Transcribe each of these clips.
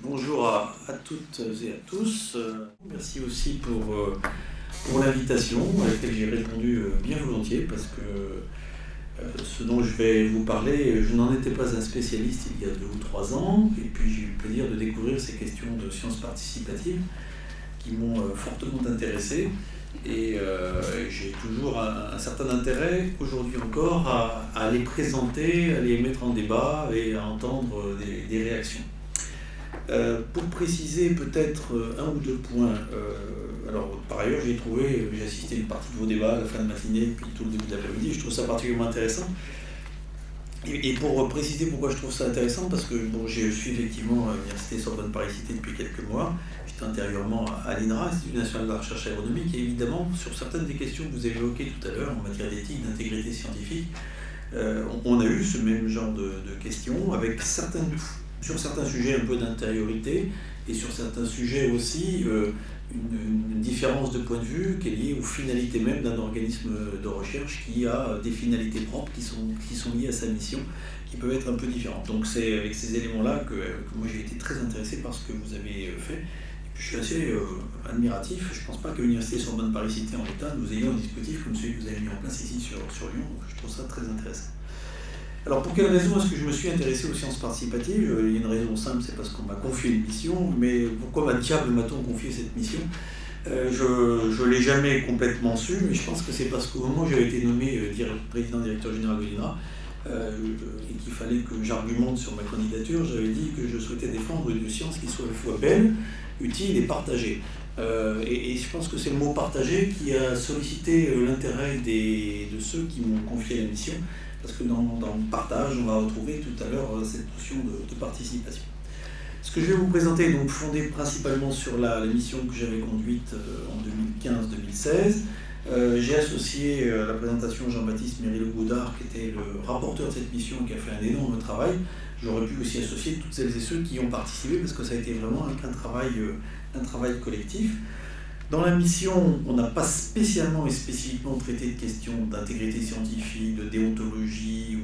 Bonjour à toutes et à tous. Merci aussi pour l'invitation à laquelle j'ai répondu bien volontiers parce que ce dont je vais vous parler, je n'en étais pas un spécialiste il y a 2 ou 3 ans, et puis j'ai eu le plaisir de découvrir ces questions de sciences participatives qui m'ont fortement intéressé, et j'ai toujours un certain intérêt aujourd'hui encore à les présenter, à les mettre en débat et à entendre des réactions. Pour préciser peut-être 1 ou 2 points, alors par ailleurs j'ai assisté à une partie de vos débats à la fin de matinée puis tout le début de l'après-midi, je trouve ça particulièrement intéressant. Et pour préciser pourquoi je trouve ça intéressant, parce que bon, je suis effectivement à l'Université Sorbonne Paris-Cité depuis quelques mois, j'étais antérieurement à l'INRA, Institut National de la Recherche Aéronautique, et évidemment sur certaines des questions que vous avez évoquées tout à l'heure en matière d'éthique, d'intégrité scientifique, on a eu ce même genre de questions avec sur certains sujets un peu d'intériorité, et sur certains sujets aussi une différence de point de vue qui est liée aux finalités même d'un organisme de recherche qui a des finalités propres qui sont liées à sa mission, qui peuvent être un peu différentes. Donc c'est avec ces éléments-là que moi j'ai été très intéressé par ce que vous avez fait. Et puis je suis assez admiratif. Je ne pense pas que l'Université Sorbonne Paris-Cité en l'état, nous ayons un dispositif comme celui que vous avez mis en place ici sur Lyon. Donc je trouve ça très intéressant. Alors pour quelle raison est-ce que je me suis intéressé aux sciences participatives? Il y a une raison simple, c'est parce qu'on m'a confié une mission. Mais pourquoi diable m'a-t-on confié cette mission? Je ne l'ai jamais complètement su, mais je pense que c'est parce qu'au moment où j'avais été nommé président-directeur général de l'INRA, et qu'il fallait que j'argumente sur ma candidature, j'avais dit que je souhaitais défendre une science qui soit à la fois belle, utile et partagée. Et je pense que c'est le mot partagé qui a sollicité l'intérêt de ceux qui m'ont confié la mission, parce que dans le partage, on va retrouver tout à l'heure cette notion de participation. Ce que je vais vous présenter est donc fondé principalement sur la mission que j'avais conduite en 2015-2016. J'ai associé à la présentation Jean-Baptiste Méry-Le-Goudard, qui était le rapporteur de cette mission et qui a fait un énorme travail. J'aurais pu aussi associer toutes celles et ceux qui y ont participé, parce que ça a été vraiment un travail collectif. Dans la mission, on n'a pas spécialement et spécifiquement traité de questions d'intégrité scientifique, de déontologie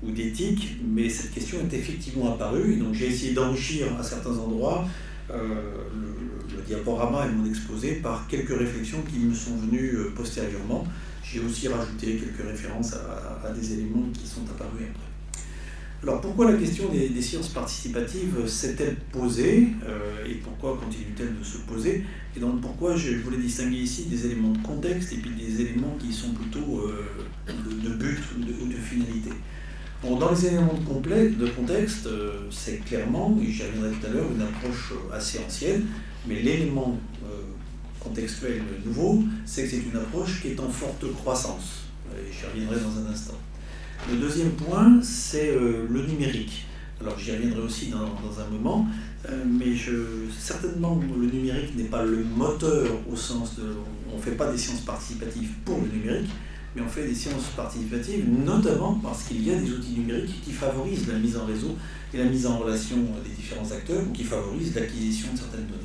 ou d'éthique, mais cette question est effectivement apparue, et donc j'ai essayé d'enrichir à certains endroits le diaporama et mon exposé par quelques réflexions qui me sont venues postérieurement. J'ai aussi rajouté quelques références à des éléments qui sont apparus après. Alors pourquoi la question des sciences participatives s'est-elle posée, et pourquoi continue-t-elle de se poser? Et donc pourquoi je voulais distinguer ici des éléments de contexte et puis des éléments qui sont plutôt de but ou de finalité. Bon, dans les éléments de contexte, c'est clairement, et j'y reviendrai tout à l'heure, une approche assez ancienne, mais l'élément contextuel nouveau, c'est que c'est une approche qui est en forte croissance. Et j'y reviendrai dans un instant. Le deuxième point, c'est le numérique. Alors j'y reviendrai aussi dans un moment, mais certainement le numérique n'est pas le moteur au sens de... On ne fait pas des sciences participatives pour le numérique, mais on fait des sciences participatives notamment parce qu'il y a des outils numériques qui favorisent la mise en réseau et la mise en relation des différents acteurs, ou qui favorisent l'acquisition de certaines données.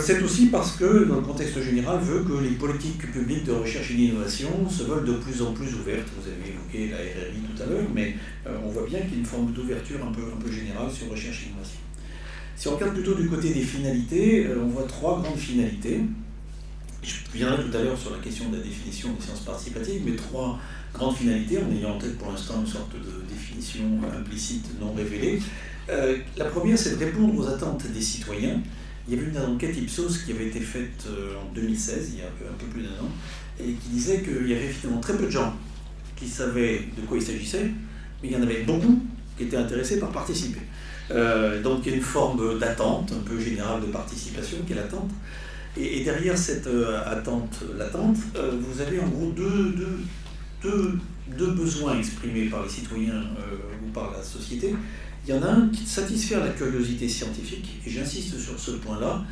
C'est aussi parce que, dans le contexte général, veut que les politiques publiques de recherche et d'innovation se veulent de plus en plus ouvertes. Vous avez évoqué la RRI tout à l'heure, mais on voit bien qu'il y a une forme d'ouverture un peu générale sur recherche et innovation. Si on regarde plutôt du côté des finalités, on voit 3 grandes finalités. Je reviendrai tout à l'heure sur la question de la définition des sciences participatives, mais 3 grandes finalités, en ayant en tête pour l'instant une sorte de définition implicite non révélée. La première, c'est de répondre aux attentes des citoyens. Il y avait une enquête Ipsos qui avait été faite en 2016, il y a un peu plus d'1 an, et qui disait qu'il y avait finalement très peu de gens qui savaient de quoi il s'agissait, mais il y en avait beaucoup qui étaient intéressés par participer. Donc il y a une forme d'attente, un peu générale de participation, qui est l'attente. Et derrière cette attente latente, vous avez en gros deux besoins exprimés par les citoyens ou par la société. Il y en a un qui satisfait la curiosité scientifique, et j'insiste sur ce point-là.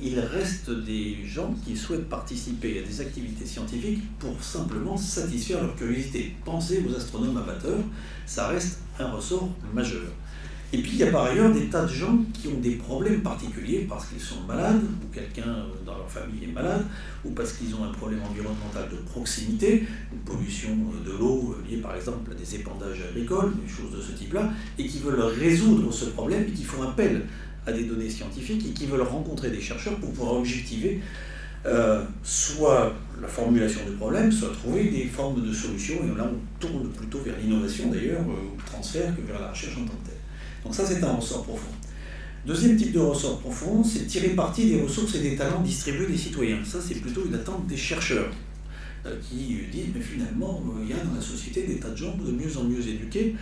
Il reste des gens qui souhaitent participer à des activités scientifiques pour simplement satisfaire leur curiosité. Pensez aux astronomes amateurs, ça reste un ressort majeur. Et puis il y a par ailleurs des tas de gens qui ont des problèmes particuliers parce qu'ils sont malades, ou quelqu'un dans leur famille est malade, ou parce qu'ils ont un problème environnemental de proximité, une pollution de l'eau liée par exemple à des épandages agricoles, des choses de ce type-là, et qui veulent résoudre ce problème et qui font appel à des données scientifiques et qui veulent rencontrer des chercheurs pour pouvoir objectiver soit la formulation du problème, soit trouver des formes de solutions. Et là, on tourne plutôt vers l'innovation d'ailleurs, ou le transfert, que vers la recherche en tant que telle. Donc ça, c'est un ressort profond. Deuxième type de ressort profond, c'est tirer parti des ressources et des talents distribués des citoyens. Ça, c'est plutôt une attente des chercheurs qui disent, mais finalement, il y a dans la société des tas de gens de mieux en mieux éduqués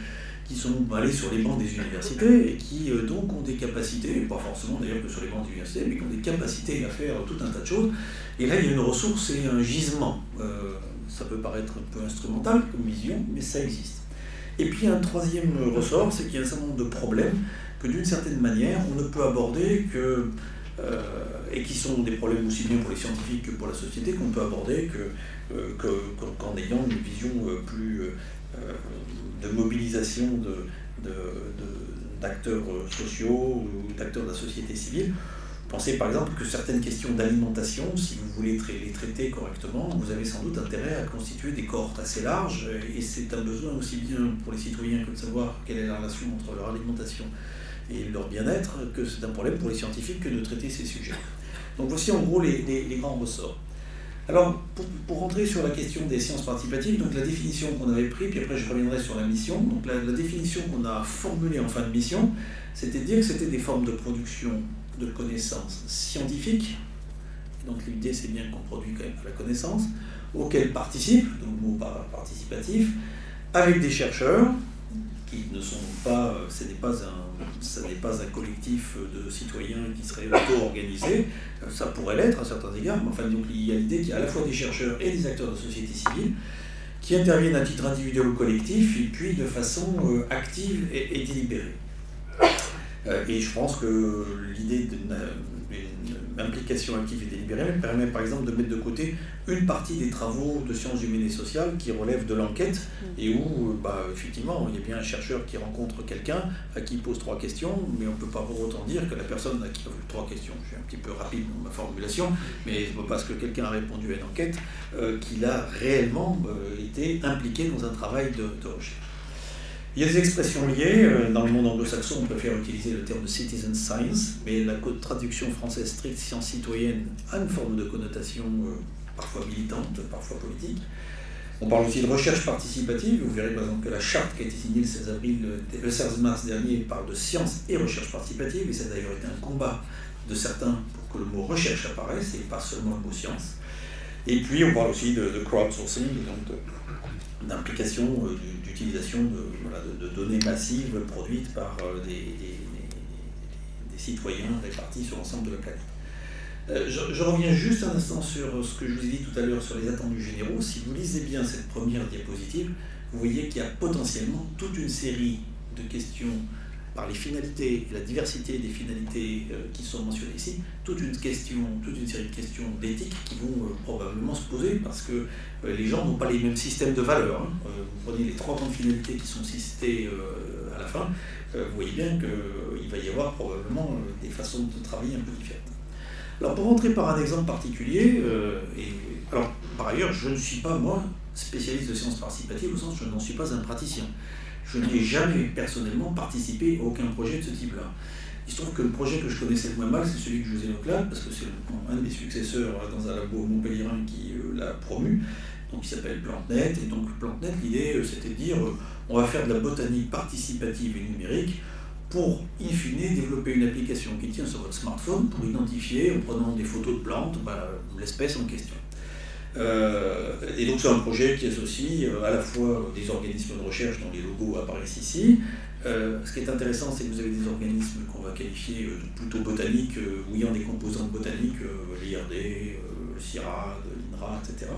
qui sont allés sur les bancs des universités et qui donc ont des capacités, pas forcément d'ailleurs que sur les bancs des universités, mais qui ont des capacités à faire tout un tas de choses. Et là, il y a une ressource et un gisement. Ça peut paraître un peu instrumental comme vision, mais ça existe. Et puis un troisième ressort, c'est qu'il y a un certain nombre de problèmes que d'une certaine manière, on ne peut aborder que, et qui sont des problèmes aussi bien pour les scientifiques que pour la société, qu'on peut aborder qu'en ayant une vision plus de mobilisation d'acteurs sociaux ou d'acteurs de la société civile. Pensez par exemple que certaines questions d'alimentation, si vous voulez les traiter correctement, vous avez sans doute intérêt à constituer des cohortes assez larges, et c'est un besoin aussi bien pour les citoyens que de savoir quelle est la relation entre leur alimentation et leur bien-être, que c'est un problème pour les scientifiques que de traiter ces sujets. Donc voici en gros les grands ressorts. Alors, pour rentrer sur la question des sciences participatives, donc la définition qu'on avait prise, puis après je reviendrai sur la mission. Donc la définition qu'on a formulée en fin de mission, c'était de dire que c'était des formes de production de connaissances scientifiques, donc l'idée c'est bien qu'on produit quand même la connaissance, auxquelles participent, donc le mot participatif, avec des chercheurs, qui ne sont pas, ce n'est pas un collectif de citoyens qui serait auto-organisé, ça pourrait l'être à certains égards, mais enfin donc il y a l'idée qu'il y a à la fois des chercheurs et des acteurs de la société civile qui interviennent à titre individuel ou collectif, et puis de façon active et délibérée. Et je pense que l'idée d'une implication active et délibérée permet par exemple de mettre de côté une partie des travaux de sciences humaines et sociales qui relèvent de l'enquête et où effectivement il y a bien un chercheur qui rencontre quelqu'un à qui il pose 3 questions, mais on ne peut pas pour autant dire que la personne à qui il pose 3 questions, je suis un petit peu rapide dans ma formulation, mais parce que quelqu'un a répondu à une enquête qu'il a réellement été impliqué dans un travail de recherche. Il y a des expressions liées. Dans le monde anglo-saxon, on préfère utiliser le terme de citizen science, mais la traduction française stricte science citoyenne a une forme de connotation parfois militante, parfois politique. On parle aussi de recherche participative. Vous verrez par exemple que la charte qui a été signée le 16 mars dernier parle de science et recherche participative, et ça a d'ailleurs été un combat de certains pour que le mot recherche apparaisse et pas seulement le mot science. Et puis on parle aussi de crowdsourcing, donc d'implication, d'utilisation de données massives produites par des citoyens répartis sur l'ensemble de la planète. Je reviens juste un instant sur ce que je vous ai dit tout à l'heure sur les attendus généraux. Si vous lisez bien cette première diapositive, vous voyez qu'il y a potentiellement toute une série de questions par les finalités et la diversité des finalités qui sont mentionnées ici, toute une série de questions d'éthique qui vont probablement se poser parce que les gens n'ont pas les mêmes systèmes de valeurs. Vous prenez les 3 grandes finalités qui sont citées à la fin, vous voyez bien qu'il va y avoir probablement des façons de travailler un peu différentes. Alors pour rentrer par un exemple particulier, alors par ailleurs je ne suis pas moi spécialiste de sciences participatives au sens où je n'en suis pas un praticien. Je n'ai jamais personnellement participé à aucun projet de ce type-là. Il se trouve que le projet que je connaissais le moins mal, c'est celui que je vous évoque là, parce que c'est un des successeurs dans un labo montpelliérain qui l'a promu, donc il s'appelle PlantNet. Et donc PlantNet, l'idée c'était de dire on va faire de la botanique participative et numérique pour, in fine, développer une application qui tient sur votre smartphone pour identifier, en prenant des photos de plantes, l'espèce en question. Et donc c'est un projet qui associe à la fois des organismes de recherche dont les logos apparaissent ici. Ce qui est intéressant, c'est que vous avez des organismes qu'on va qualifier plutôt botaniques, où ayant des composantes botaniques, l'IRD, le CIRAD, l'INRA, etc.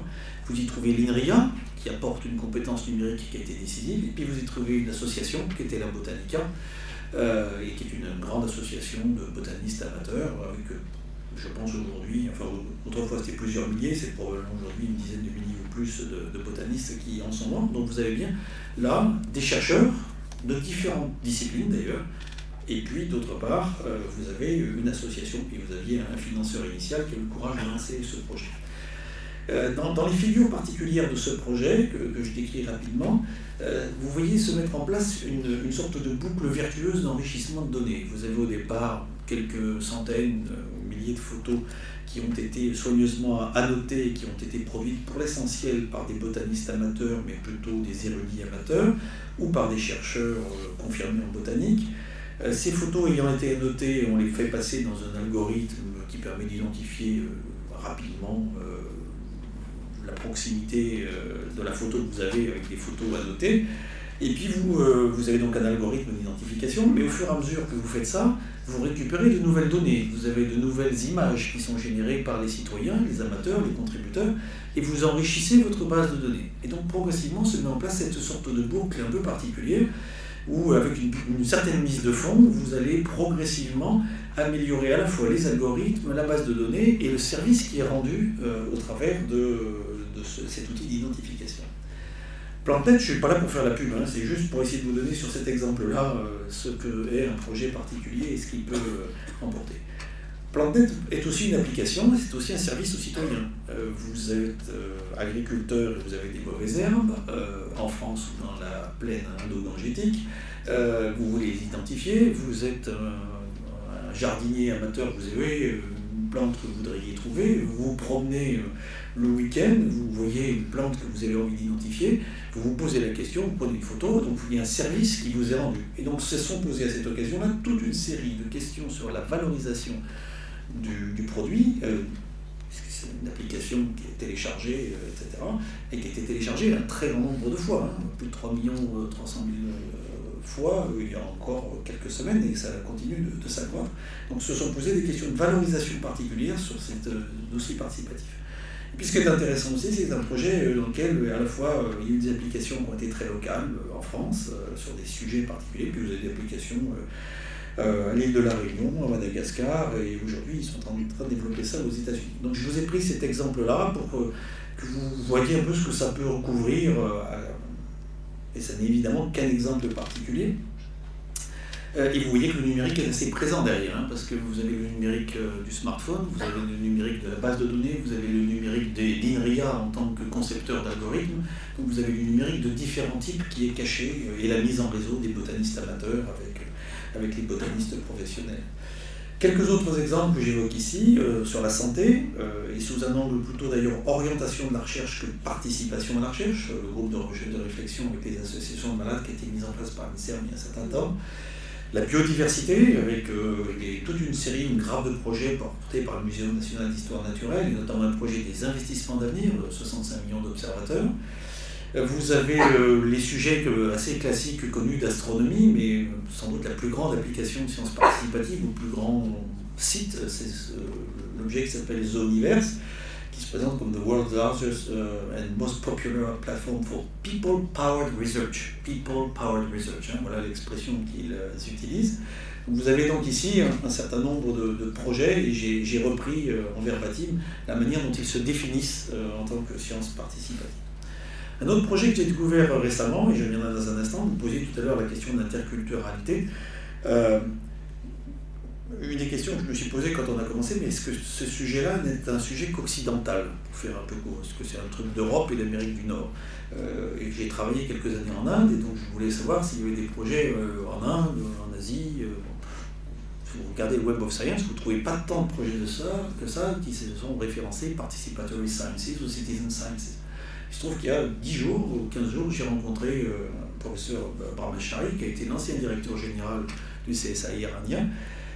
Vous y trouvez l'INRIA, qui apporte une compétence numérique qui a été décisive, et puis vous y trouvez une association qui était la Botanica, et qui est une grande association de botanistes amateurs, avec je pense aujourd'hui, enfin autrefois c'était plusieurs milliers, c'est probablement aujourd'hui une dizaine de milliers ou plus de botanistes qui en sont membres. Donc vous avez bien là des chercheurs de différentes disciplines d'ailleurs, Et puis, d'autre part, vous avez une association, puis vous aviez un financeur initial qui a eu le courage de lancer ce projet. Dans les figures particulières de ce projet, que je décris rapidement, vous voyez se mettre en place une sorte de boucle vertueuse d'enrichissement de données. Vous avez au départ quelques centaines ou milliers de photos qui ont été soigneusement annotées et qui ont été produites pour l'essentiel par des botanistes amateurs, mais plutôt des érudits amateurs, ou par des chercheurs confirmés en botanique. Ces photos ayant été annotées, on les fait passer dans un algorithme qui permet d'identifier rapidement la proximité de la photo que vous avez avec les photos annotées. Et puis vous avez donc un algorithme d'identification, mais au fur et à mesure que vous faites ça, vous récupérez de nouvelles données. Vous avez de nouvelles images qui sont générées par les citoyens, les amateurs, les contributeurs, et vous enrichissez votre base de données. Et donc progressivement se met en place cette sorte de boucle un peu particulière, où avec une certaine mise de fonds, vous allez progressivement améliorer à la fois les algorithmes, la base de données et le service qui est rendu au travers de cet outil d'identification. PlantNet, je ne suis pas là pour faire la pub, hein, c'est juste pour essayer de vous donner sur cet exemple-là ce qu'est un projet particulier et ce qu'il peut emporter. PlantNet est aussi une application, c'est aussi un service aux citoyens. Vous êtes agriculteur et vous avez des mauvaises herbes, en France ou dans la plaine indo-gangétique, vous voulez les identifier, vous êtes un jardinier amateur, vous avez une plante que vous voudriez trouver, vous vous promenez le week-end, vous voyez une plante que vous avez envie d'identifier, vous vous posez la question, vous prenez une photo, donc il y a un service qui vous est rendu. Et donc se sont posées à cette occasion-là toute une série de questions sur la valorisation du produit, c'est une application qui est téléchargée, etc., et qui a été téléchargée un très grand nombre de fois, hein, plus de 3 300 000 fois il y a encore quelques semaines, et ça continue de s'accroître. Donc se sont posées des questions de valorisation particulière sur cet dossier participatif. Et puis ce qui est intéressant aussi, c'est un projet dans lequel à la fois il y a eu des applications qui ont été très locales en France, sur des sujets particuliers, puis vous avez des applications à l'île de la Réunion, à Madagascar, et aujourd'hui ils sont en train de développer ça aux États-Unis. Donc je vous ai pris cet exemple-là pour que vous voyez un peu ce que ça peut recouvrir, et ça n'est évidemment qu'un exemple particulier. Et vous voyez que le numérique est assez présent derrière, hein, parce que vous avez le numérique du smartphone, vous avez le numérique de la base de données, vous avez le numérique d'INRIA en tant que concepteur d'algorithmes, donc vous avez le numérique de différents types qui est caché, et la mise en réseau des botanistes amateurs avec les botanistes professionnels. Quelques autres exemples que j'évoque ici, sur la santé, et sous un angle plutôt d'ailleurs orientation de la recherche que participation à la recherche, le groupe de réflexion avec les associations de malades qui a été mis en place par l'INSERM il y a un certain temps. La biodiversité, avec toute une série, une grave de projets portés par le Muséum national d'histoire naturelle, et notamment un projet des investissements d'avenir, 65 millions d'observateurs. Vous avez les sujets assez classiques, connus d'astronomie, mais sans doute la plus grande application de sciences participatives, ou le plus grand site, c'est l'objet qui s'appelle Zooniverse, qui se présente comme the world's largest and most popular platform for people-powered research. People-powered research, hein, voilà l'expression qu'ils utilisent. Vous avez donc ici un certain nombre de projets, et j'ai repris en verbatim la manière dont ils se définissent en tant que sciences participatives. Un autre projet que j'ai découvert récemment, et je reviendrai dans un instant, vous posiez tout à l'heure la question d'interculturalité. Une des questions que je me suis posée quand on a commencé, mais est-ce que ce sujet-là n'est un sujet qu'occidental, pour faire un peu court? Est-ce que c'est un truc d'Europe et d'Amérique du Nord? Et j'ai travaillé quelques années en Inde, et donc je voulais savoir s'il y avait des projets en Inde, en Asie. Si vous regardez le Web of Science, vous ne trouvez pas tant de projets que ça qui se sont référencés Participatory Sciences ou Citizen Sciences. Il se trouve qu'il y a 10 jours ou 15 jours, j'ai rencontré le professeur Brahmachari, qui a été l'ancien directeur général du CSA iranien,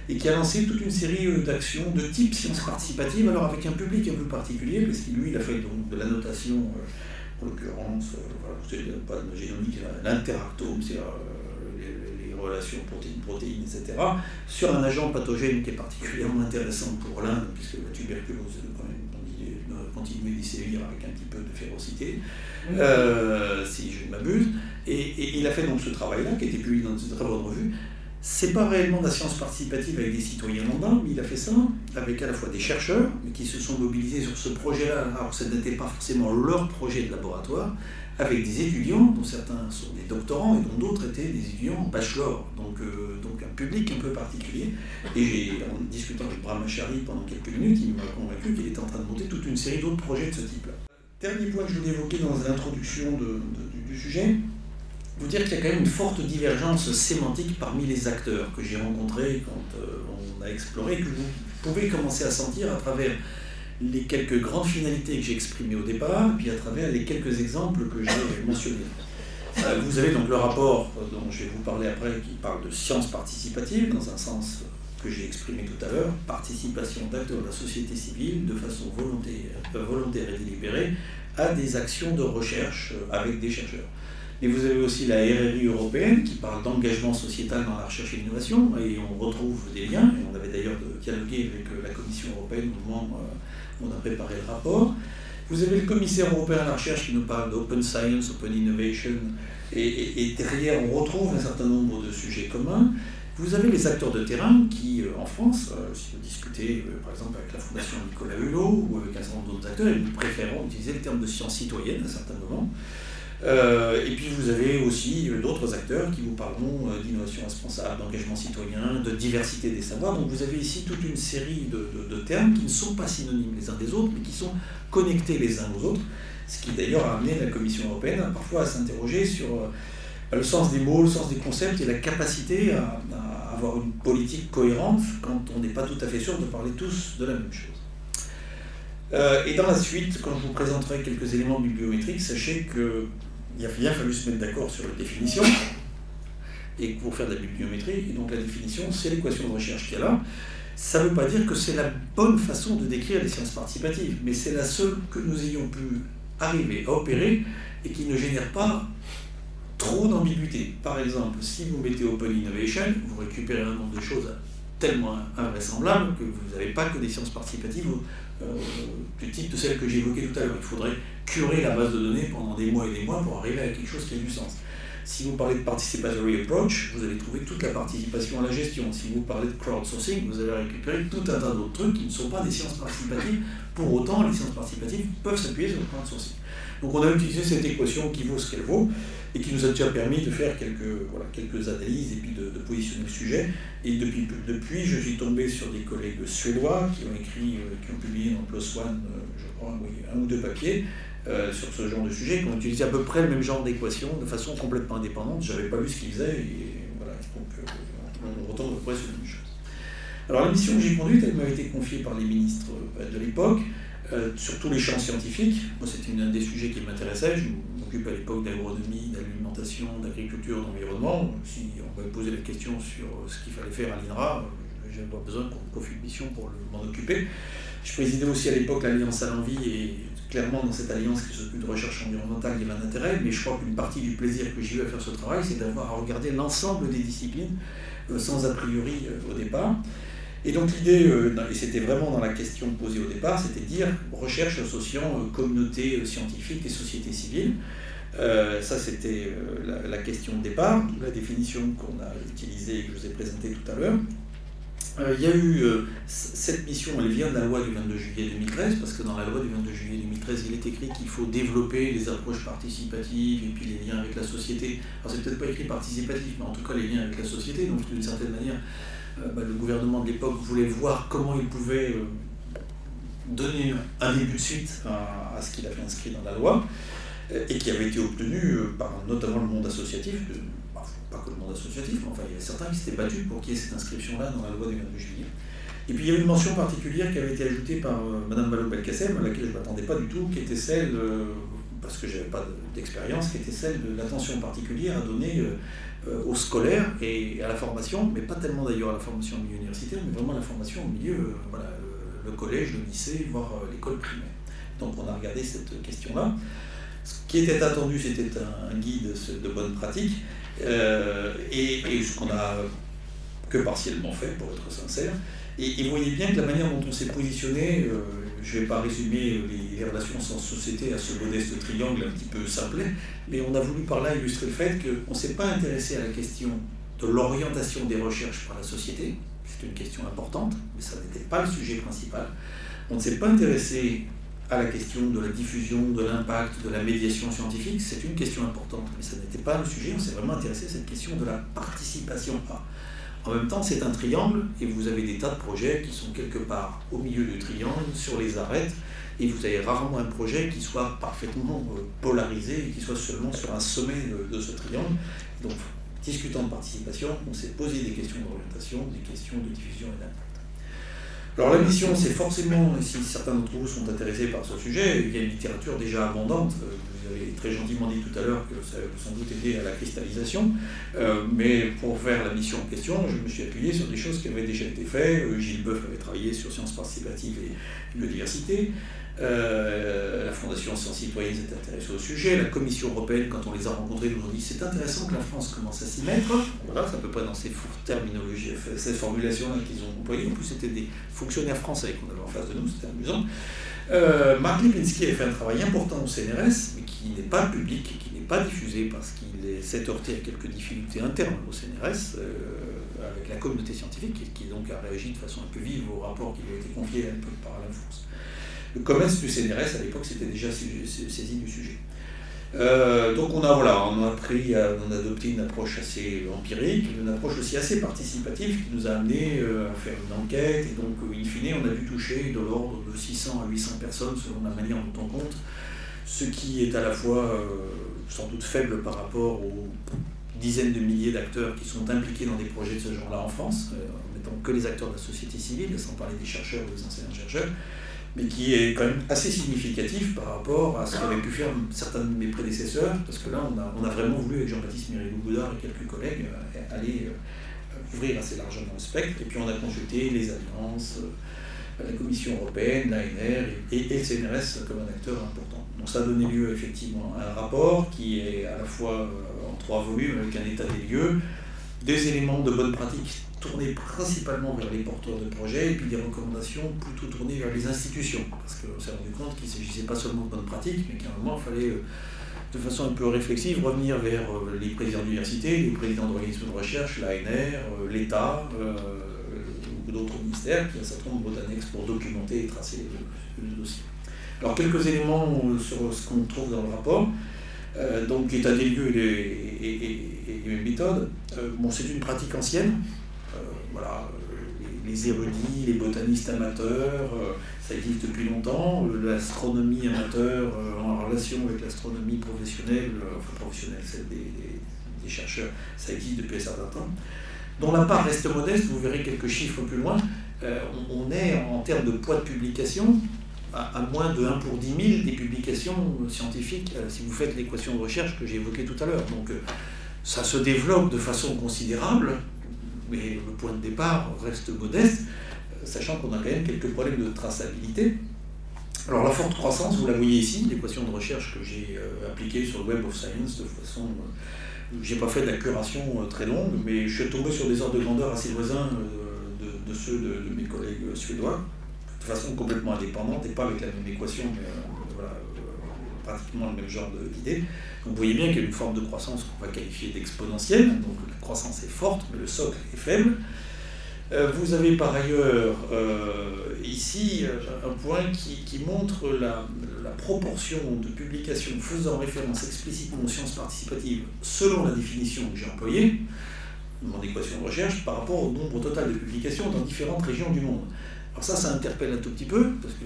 et qui a lancé toute une série d'actions de type sciences participatives, alors avec un public un peu particulier, parce que lui, il a fait donc de l'annotation, en l'occurrence, c'est pas de la génomique, l'interactome, c'est les relations protéines, etc., sur un agent pathogène qui est particulièrement intéressant pour l'Inde, puisque la tuberculose quand même continuer d'y sévir avec un petit peu de férocité, si je ne m'abuse. Et il a fait donc ce travail-là, qui a été publié dans une très bonne revue. C'est pas réellement de la science participative avec des citoyens lambda, mais il a fait ça avec à la fois des chercheurs qui se sont mobilisés sur ce projet-là, alors que ça n'était pas forcément leur projet de laboratoire, avec des étudiants, dont certains sont des doctorants et dont d'autres étaient des étudiants en bachelor, donc un public un peu particulier. Et en discutant avec Brahma Achari pendant quelques minutes, il m'a convaincu qu'il était en train de monter toute une série d'autres projets de ce type-là. Dernier point que je voulais évoquer dans l'introduction du sujet, vous dire qu'il y a quand même une forte divergence sémantique parmi les acteurs que j'ai rencontrés quand on a exploré, que vous pouvez commencer à sentir à travers les quelques grandes finalités que j'ai exprimées au départ, puis à travers les quelques exemples que j'ai mentionnés. Vous avez donc le rapport dont je vais vous parler après, qui parle de science participative, dans un sens que j'ai exprimé tout à l'heure, participation d'acteurs de la société civile de façon volontaire et délibérée à des actions de recherche avec des chercheurs. Et vous avez aussi la RRI européenne qui parle d'engagement sociétal dans la recherche et l'innovation, et on retrouve des liens, et on avait d'ailleurs dialogué avec la Commission européenne au moment où on a préparé le rapport. Vous avez le commissaire européen à la recherche qui nous parle d'open science, open innovation, et derrière on retrouve un certain nombre de sujets communs. Vous avez les acteurs de terrain qui, en France, si vous discutez par exemple avec la Fondation Nicolas Hulot ou avec un certain nombre d'autres acteurs, nous préférons utiliser le terme de science citoyenne à un certain moment. Et puis vous avez aussi d'autres acteurs qui vous parleront d'innovation responsable, d'engagement citoyen, de diversité des savoirs. Donc vous avez ici toute une série de termes qui ne sont pas synonymes les uns des autres, mais qui sont connectés les uns aux autres, ce qui d'ailleurs a amené la Commission européenne parfois à s'interroger sur le sens des mots, le sens des concepts et la capacité à avoir une politique cohérente quand on n'est pas tout à fait sûr de parler tous de la même chose. Et dans la suite, quand je vous présenterai quelques éléments bibliométriques, sachez qu'il a bien fallu se mettre d'accord sur la définition, et pour faire de la bibliométrie, et donc la définition, c'est l'équation de recherche qu'il y a là. Ça ne veut pas dire que c'est la bonne façon de décrire les sciences participatives, mais c'est la seule que nous ayons pu arriver à opérer et qui ne génère pas trop d'ambiguïté. Par exemple, si vous mettez Open Innovation, vous récupérez un nombre de choses tellement invraisemblables que vous n'avez pas que des sciences participatives du type de celles que j'évoquais tout à l'heure. Il faudrait curer la base de données pendant des mois et des mois pour arriver à quelque chose qui a du sens. Si vous parlez de participatory approach, vous allez trouver toute la participation à la gestion. Si vous parlez de crowdsourcing, vous allez récupérer tout un tas d'autres trucs qui ne sont pas des sciences participatives. Pour autant, les sciences participatives peuvent s'appuyer sur le crowdsourcing. Donc on a utilisé cette équation qui vaut ce qu'elle vaut et qui nous a déjà permis de faire quelques analyses et puis de positionner le sujet. Et depuis, je suis tombé sur des collègues suédois qui ont publié dans PLOS ONE, je crois, un ou deux papiers sur ce genre de sujet, qui ont utilisé à peu près le même genre d'équation de façon complètement indépendante. Je n'avais pas vu ce qu'ils faisaient et voilà, donc on retombe à peu près sur la même chose. Alors la mission que j'ai conduite, elle m'avait été confiée par les ministres de l'époque, sur tous les champs scientifiques. Moi, c'était un des sujets qui m'intéressait. Je m'occupais à l'époque d'agronomie, d'alimentation, d'agriculture, d'environnement. Si on m'avait posé la question sur ce qu'il fallait faire à l'INRA, je n'avais pas besoin qu'on me confie une mission pour m'en occuper. Je présidais aussi à l'époque l'Alliance à l'envie, et clairement, dans cette alliance qui s'occupe de recherche environnementale, il y avait un intérêt, mais je crois qu'une partie du plaisir que j'ai eu à faire ce travail, c'est d'avoir à regarder l'ensemble des disciplines, sans a priori au départ. Et donc l'idée, et c'était vraiment dans la question posée au départ, c'était de dire recherche associant communauté scientifique et société civile. Ça, c'était la question de départ, la définition qu'on a utilisée et que je vous ai présentée tout à l'heure. Il y a eu cette mission, elle vient de la loi du 22 juillet 2013, parce que dans la loi du 22 juillet 2013, il est écrit qu'il faut développer les approches participatives et puis les liens avec la société. Alors c'est peut-être pas écrit participatif, mais en tout cas les liens avec la société. Donc d'une certaine manière, le gouvernement de l'époque voulait voir comment il pouvait donner un début de suite à ce qu'il avait inscrit dans la loi, et qui avait été obtenu par notamment le monde associatif, pas que le monde associatif, mais enfin il y avait certains qui s'étaient battus pour qu'il y ait cette inscription-là dans la loi du 22 juillet. Et puis il y avait une mention particulière qui avait été ajoutée par Mme Vallaud-Belkacem, à laquelle je ne m'attendais pas du tout, qui était celle, parce que je n'avais pas d'expérience, qui était celle de l'attention particulière à donner aux scolaires et à la formation, mais pas tellement d'ailleurs à la formation au milieu universitaire, mais vraiment à la formation au milieu, le collège, le lycée, voire l'école primaire. Donc on a regardé cette question-là. Ce qui était attendu, c'était un guide de bonne pratique, et ce qu'on n'a que partiellement fait, pour être sincère. Et vous voyez bien que la manière dont on s'est positionné, je ne vais pas résumer les relations sans société à ce modeste triangle un petit peu simplet, mais on a voulu par là illustrer le fait qu'on ne s'est pas intéressé à la question de l'orientation des recherches par la société. C'est une question importante, mais ça n'était pas le sujet principal. On ne s'est pas intéressé à la question de la diffusion, de l'impact, de la médiation scientifique. C'est une question importante, mais ça n'était pas le sujet. On s'est vraiment intéressé à cette question de la participation. En même temps, c'est un triangle, et vous avez des tas de projets qui sont quelque part au milieu du triangle, sur les arêtes, et vous avez rarement un projet qui soit parfaitement polarisé et qui soit seulement sur un sommet de ce triangle. Donc, discutant de participation, on s'est posé des questions d'orientation, des questions de diffusion et d'impact. Alors la mission, c'est forcément, si certains d'entre vous sont intéressés par ce sujet, il y a une littérature déjà abondante. Vous avez très gentiment dit tout à l'heure que ça a sans doute aidé à la cristallisation, mais pour faire la mission en question, je me suis appuyé sur des choses qui avaient déjà été faites. Gilles Boeuf avait travaillé sur sciences participatives et biodiversité. La Fondation Sciences Citoyennes s'est intéressée au sujet. La Commission européenne, quand on les a rencontrés, nous ont dit c'est intéressant que la France commence à s'y mettre. Voilà, c'est à peu près dans ces terminologies, ces formulations-là qu'ils ont employées. En plus, c'était des fonctionnaires français qu'on avait en face de nous, c'était amusant. Marc Lipinski a fait un travail important au CNRS, mais qui n'est pas public, qui n'est pas diffusé parce qu'il s'est heurté à quelques difficultés internes au CNRS, avec la communauté scientifique, qui donc a réagi de façon un peu vive au rapport qui lui a été confié à l'époque par Alain Fource. Le COMEX du CNRS, à l'époque, s'était déjà saisi du sujet. Donc on a adopté une approche assez empirique, une approche aussi assez participative qui nous a amené à faire une enquête, et donc in fine on a dû toucher de l'ordre de 600 à 800 personnes selon la manière dont on compte, ce qui est à la fois sans doute faible par rapport aux dizaines de milliers d'acteurs qui sont impliqués dans des projets de ce genre-là en France, en mettant que les acteurs de la société civile, sans parler des chercheurs ou des enseignants-chercheurs, mais qui est quand même assez significatif par rapport à ce qu'avaient pu faire certains de mes prédécesseurs, parce que là, on a vraiment voulu, avec Jean-Baptiste Mirilou-Goudard et quelques collègues, aller couvrir assez largement le spectre, et puis on a consulté les alliances, la Commission européenne, l'ANR et le CNRS comme un acteur important. Donc ça a donné lieu effectivement à un rapport qui est à la fois en 3 volumes avec un état des lieux, des éléments de bonne pratique tournés principalement vers les porteurs de projets et puis des recommandations plutôt tournées vers les institutions, parce qu'on s'est rendu compte qu'il ne s'agissait pas seulement de bonne pratique, mais qu'à un moment il fallait de façon un peu réflexive revenir vers les présidents d'université, les présidents d'organismes de recherche, l'ANR, l'État ou d'autres ministères qui ont un certain nombre d'annexes pour documenter et tracer le dossier. Alors quelques éléments sur ce qu'on trouve dans le rapport. Donc état des lieux et méthode. C'est une pratique ancienne. Les érudits, les botanistes amateurs, ça existe depuis longtemps. L'astronomie amateur en relation avec l'astronomie professionnelle, celle des chercheurs, ça existe depuis un certain temps. Dont la part reste modeste, vous verrez quelques chiffres plus loin. On est en termes de poids de publication à moins de 1 pour 10 000 des publications scientifiques, si vous faites l'équation de recherche que j'ai évoquée tout à l'heure. Donc ça se développe de façon considérable, mais le point de départ reste modeste, sachant qu'on a quand même quelques problèmes de traçabilité. Alors la forte croissance, vous la voyez ici, l'équation de recherche que j'ai appliquée sur le Web of Science de façon... j'ai pas fait de la curation très longue, mais je suis tombé sur des ordres de grandeur assez voisins de ceux de mes collègues suédois, de façon complètement indépendante et pas avec la même équation, mais pratiquement le même genre d'idée. Donc vous voyez bien qu'il y a une forme de croissance qu'on va qualifier d'exponentielle, donc la croissance est forte, mais le socle est faible. Vous avez par ailleurs ici un point qui montre la proportion de publications faisant référence explicitement aux sciences participatives selon la définition que j'ai employée, mon équation de recherche, par rapport au nombre total de publications dans différentes régions du monde. Alors ça interpelle un tout petit peu, parce que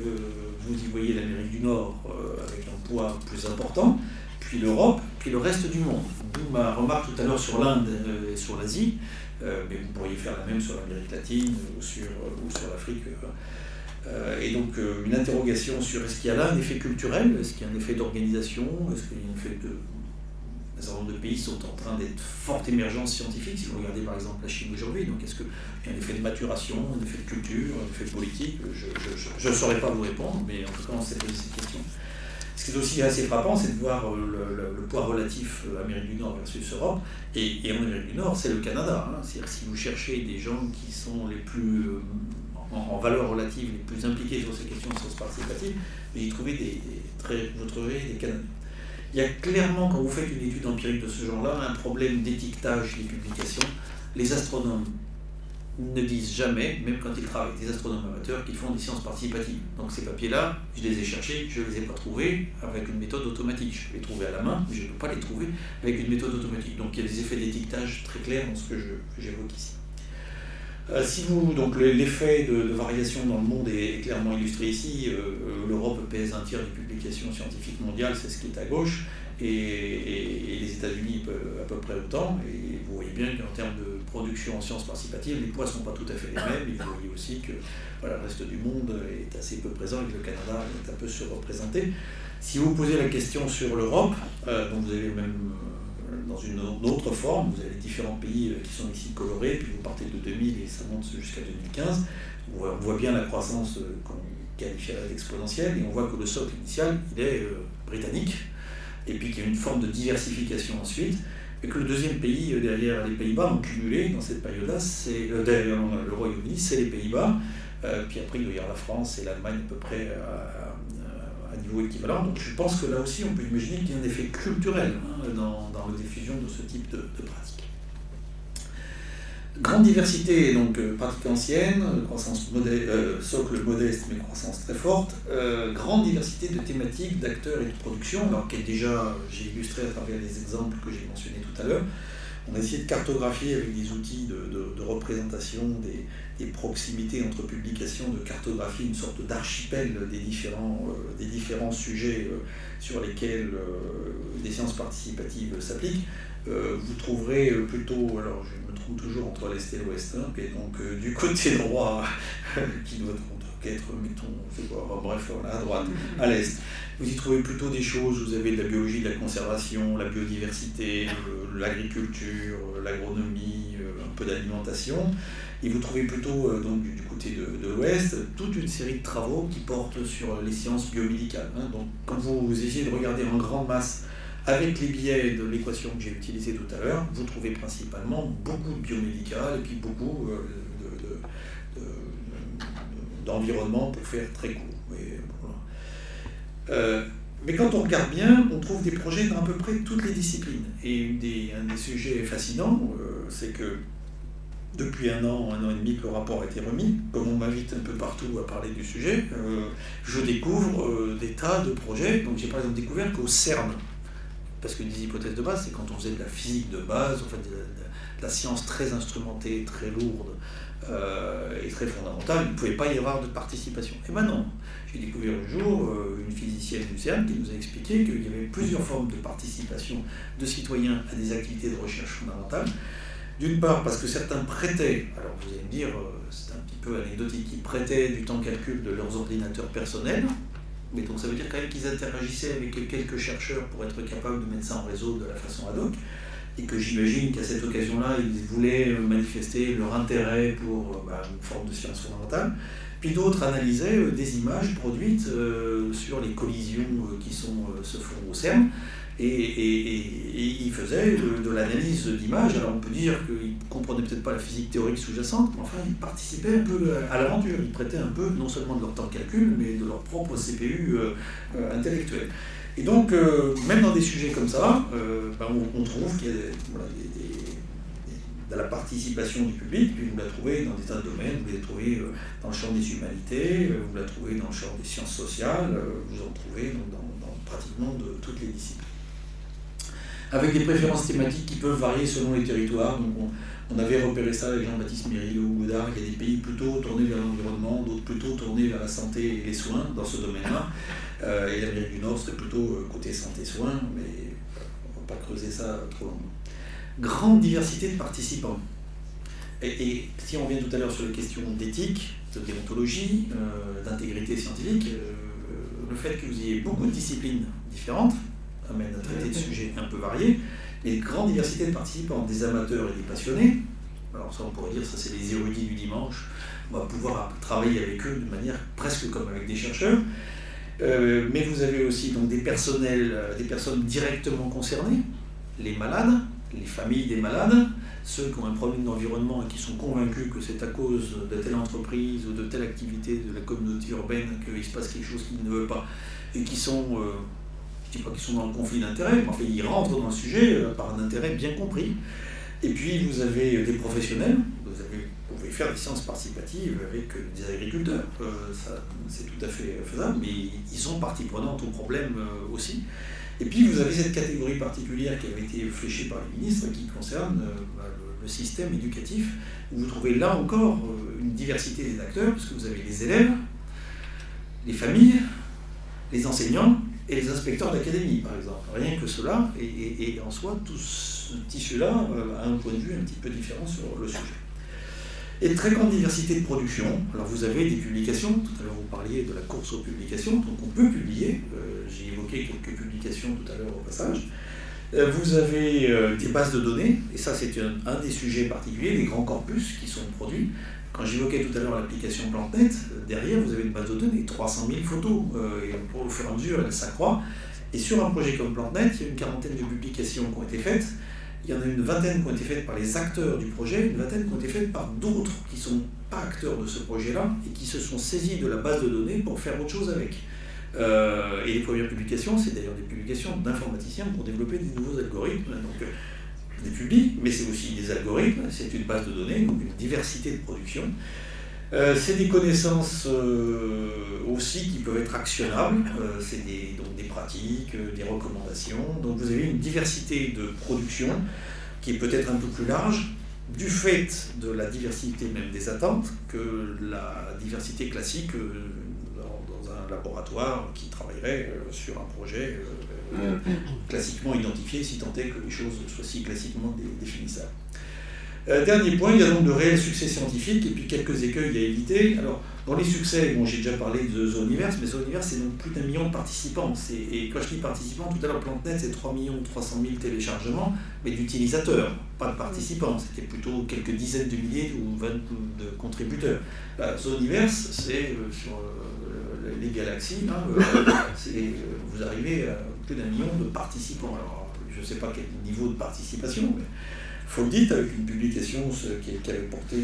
vous y voyez l'Amérique du Nord avec un poids plus important, puis l'Europe, puis le reste du monde. D'où ma remarque tout à l'heure sur l'Inde et sur l'Asie, mais vous pourriez faire la même sur l'Amérique latine ou sur l'Afrique. Et donc une interrogation sur est-ce qu'il y a là un effet culturel, est-ce qu'il y a un effet d'organisation, est-ce qu'il y a un effet de... Un certain nombre de pays sont en train d'être forte émergence scientifique, si vous regardez par exemple la Chine aujourd'hui, donc est-ce qu'il y a un effet de maturation, un effet de culture, un effet de politique, je ne saurais pas vous répondre, mais en tout cas on s'est posé cette question. Ce qui est aussi assez frappant, c'est de voir le poids relatif Amérique du Nord versus Europe, et en Amérique du Nord, c'est le Canada. C'est-à-dire si vous cherchez des gens qui sont les plus, en valeur relative, les plus impliqués sur ces questions de sciences participatives, vous y trouvez vous trouverez des Canadiens. Il y a clairement, quand vous faites une étude empirique de ce genre-là, un problème d'étiquetage des publications les astronomes ne disent jamais, même quand ils travaillent, des astronomes amateurs, qu'ils font des sciences participatives. Donc ces papiers-là, je les ai cherchés, je ne les ai pas trouvés avec une méthode automatique. Je peux les trouver à la main, mais je ne peux pas les trouver avec une méthode automatique. Donc il y a des effets d'étiquetage très clairs dans ce que j'évoque ici. Donc l'effet de variation dans le monde est clairement illustré ici. L'Europe pèse un tiers des publications scientifiques mondiales, c'est ce qui est à gauche, et les États-Unis à peu près autant. Et vous voyez bien qu'en termes de production en sciences participatives, les poids ne sont pas tout à fait les mêmes. Et vous voyez aussi que voilà, le reste du monde est assez peu présent et que le Canada est un peu surreprésenté. Si vous posez la question sur l'Europe, donc vous avez même dans une autre forme, vous avez les différents pays qui sont ici colorés, puis vous partez de 2000 et ça monte jusqu'à 2015. On voit bien la croissance qu'on qualifierait d'exponentielle, et on voit que le socle initial, il est britannique, et puis qu'il y a une forme de diversification ensuite, et que le deuxième pays derrière les Pays-Bas en cumulé dans cette période-là, c'est derrière le Royaume-Uni, c'est les Pays-Bas, puis après il doit y avoir la France et l'Allemagne à peu près à niveau équivalent. Donc je pense que là aussi on peut imaginer qu'il y a un effet culturel dans la diffusion de ce type de pratique. Grande diversité, donc pratique ancienne, croissance socle modeste mais croissance très forte, grande diversité de thématiques, d'acteurs et de production, alors que déjà j'ai illustré à travers les exemples que j'ai mentionnés tout à l'heure. On a essayé de cartographier avec des outils de représentation des proximités entre publications, de cartographier une sorte d'archipel des différents sujets sur lesquels les sciences participatives s'appliquent. Vous trouverez plutôt, alors je me trompe toujours entre l'Est et l'Ouest, hein, et donc du côté droit, qui doit être, mettons, bref, voilà, à droite, à l'Est. Vous y trouvez plutôt des choses, vous avez de la biologie, de la conservation, la biodiversité, l'agriculture, l'agronomie, un peu d'alimentation. Et vous trouvez plutôt, donc, du côté de l'Ouest, toute une série de travaux qui portent sur les sciences biomédicales. Hein. Donc, quand vous essayez de regarder en grande masse avec les biais de l'équation que j'ai utilisée tout à l'heure, vous trouvez principalement beaucoup de biomédical et puis beaucoup d'environnement pour faire très court. Mais quand on regarde bien, on trouve des projets dans à peu près toutes les disciplines. Et un des sujets fascinants, c'est que depuis un an et demi que le rapport a été remis, comme on m'invite un peu partout à parler du sujet, je découvre des tas de projets. Donc j'ai par exemple découvert qu'au CERN, parce que des hypothèses de base, c'est quand on faisait de la physique de base, en fait, de la science très instrumentée, très lourde et très fondamentale, il ne pouvait pas y avoir de participation. Et maintenant, j'ai découvert un jour une physicienne du CERN qui nous a expliqué qu'il y avait plusieurs formes de participation de citoyens à des activités de recherche fondamentales. D'une part, parce que certains prêtaient, alors vous allez me dire, c'est un petit peu anecdotique, ils prêtaient du temps de calcul de leurs ordinateurs personnels, mais donc ça veut dire quand même qu'ils interagissaient avec quelques chercheurs pour être capables de mettre ça en réseau de la façon ad hoc, et que j'imagine qu'à cette occasion-là, ils voulaient manifester leur intérêt pour une forme de science fondamentale. Puis d'autres analysaient des images produites sur les collisions qui se font au CERN, et ils faisaient de l'analyse d'images. Alors on peut dire qu'ils ne comprenaient peut-être pas la physique théorique sous-jacente, mais enfin ils participaient un peu à l'aventure, ils prêtaient un peu non seulement de leur temps de calcul, mais de leur propre CPU intellectuel. Et donc, même dans des sujets comme ça, on trouve qu'il y a de la participation du public, puis vous la trouvez dans des tas de domaines, vous la trouvez dans le champ des humanités, vous la trouvez dans le champ des sciences sociales, vous en trouvez dans pratiquement de toutes les disciplines. Avec des préférences thématiques qui peuvent varier selon les territoires. Donc on avait repéré ça avec Jean-Baptiste Méry ou Godard. Il y a des pays plutôt tournés vers l'environnement, d'autres plutôt tournés vers la santé et les soins dans ce domaine-là. Et l'Amérique du Nord serait plutôt côté santé-soins, mais on ne va pas creuser ça trop longtemps. Grande diversité de participants. Et si on revient tout à l'heure sur les questions d'éthique, de déontologie, d'intégrité scientifique, le fait que vous ayez beaucoup de disciplines différentes amène à traiter de sujets un peu variés, mais une grande diversité de participants, des amateurs et des passionnés. Alors ça on pourrait dire, ça c'est les érudits du dimanche, on va pouvoir travailler avec eux de manière presque comme avec des chercheurs, mais vous avez aussi donc des personnes directement concernées, les malades, les familles des malades, ceux qui ont un problème d'environnement et qui sont convaincus que c'est à cause de telle entreprise ou de telle activité de la communauté urbaine qu'il se passe quelque chose qu'ils ne veulent pas, et qui sont... je ne dis pas qu'ils sont dans le conflit d'intérêts, mais enfin ils rentrent dans le sujet par un intérêt bien compris. Et puis vous avez des professionnels, vous pouvez faire des séances participatives avec des agriculteurs, c'est tout à fait faisable, mais ils sont partie prenante au problème aussi. Et puis vous avez cette catégorie particulière qui avait été fléchée par les ministres qui concerne le système éducatif, où vous trouvez là encore une diversité des acteurs, parce que vous avez les élèves, les familles, les enseignants et les inspecteurs d'académie, par exemple. Rien que cela, et en soi, tout ce tissu-là a un point de vue un petit peu différent sur le sujet. Et très grande diversité de production. Alors vous avez des publications, tout à l'heure vous parliez de la course aux publications, donc on peut publier, j'ai évoqué quelques publications tout à l'heure au passage. Vous avez des bases de données, et ça c'est un des sujets particuliers, des grands corpus qui sont produits. Quand j'évoquais tout à l'heure l'application PlantNet, derrière vous avez une base de données, 300 000 photos, et au fur et à mesure elle s'accroît. Et sur un projet comme PlantNet, il y a une quarantaine de publications qui ont été faites. Il y en a une vingtaine qui ont été faites par les acteurs du projet, une vingtaine qui ont été faites par d'autres qui ne sont pas acteurs de ce projet-là et qui se sont saisis de la base de données pour faire autre chose avec. Et les premières publications, c'est d'ailleurs des publications d'informaticiens pour développer des nouveaux algorithmes. Donc, des publics, mais c'est aussi des algorithmes, c'est une base de données, donc une diversité de production. C'est des connaissances aussi qui peuvent être actionnables, c'est donc des pratiques, des recommandations. Donc vous avez une diversité de production qui est peut-être un peu plus large, du fait de la diversité même des attentes, que la diversité classique dans un laboratoire qui travaillerait sur un projet classiquement identifié, si tant est que les choses soient si classiquement définissables. Dernier point, il y a donc de réels succès scientifiques et puis quelques écueils à éviter. Alors, dans les succès, bon, j'ai déjà parlé de Zooniverse, mais Zooniverse, c'est donc plus d'1 million de participants. Et quand je dis participants, tout à l'heure, PlantNet, c'est 3 300 000 téléchargements, mais d'utilisateurs, pas de participants. C'était plutôt quelques dizaines de milliers ou 20 de contributeurs. Zooniverse, c'est sur les galaxies, hein, vous arrivez à plus d'1 million de participants. Alors, je ne sais pas quel niveau de participation, mais Foldit, avec une publication qui avait porté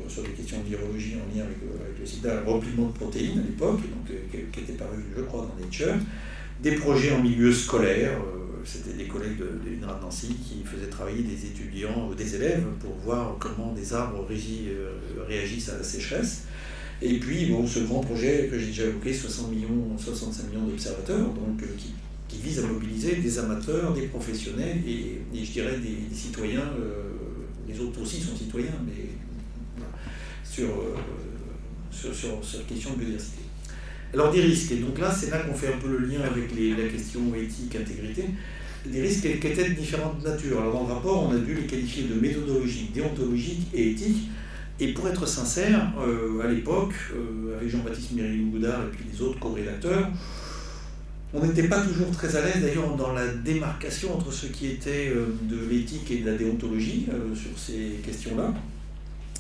sur des questions de virologie en lien avec le sida, un repliement de protéines à l'époque, qui était paru, je crois, dans Nature. Des projets en milieu scolaire, c'était des collègues de l'INRA de Nancy qui faisaient travailler des étudiants, des élèves, pour voir comment des arbres réagissent à la sécheresse. Et puis, bon, ce grand projet que j'ai déjà évoqué, 65 millions d'observateurs, donc qui vise à mobiliser des amateurs, des professionnels et je dirais des citoyens, les autres aussi sont citoyens, mais voilà, sur la question de biodiversité. Alors des risques, et donc là c'est là qu'on fait un peu le lien avec la question éthique, intégrité, des risques qui étaient de différentes natures. Alors dans le rapport, on a dû les qualifier de méthodologiques, déontologiques et éthiques. Et pour être sincère, à l'époque, avec Jean-Baptiste Mireille-Goudard et puis les autres co-rédacteurs, on n'était pas toujours très à l'aise d'ailleurs dans la démarcation entre ce qui était de l'éthique et de la déontologie sur ces questions-là.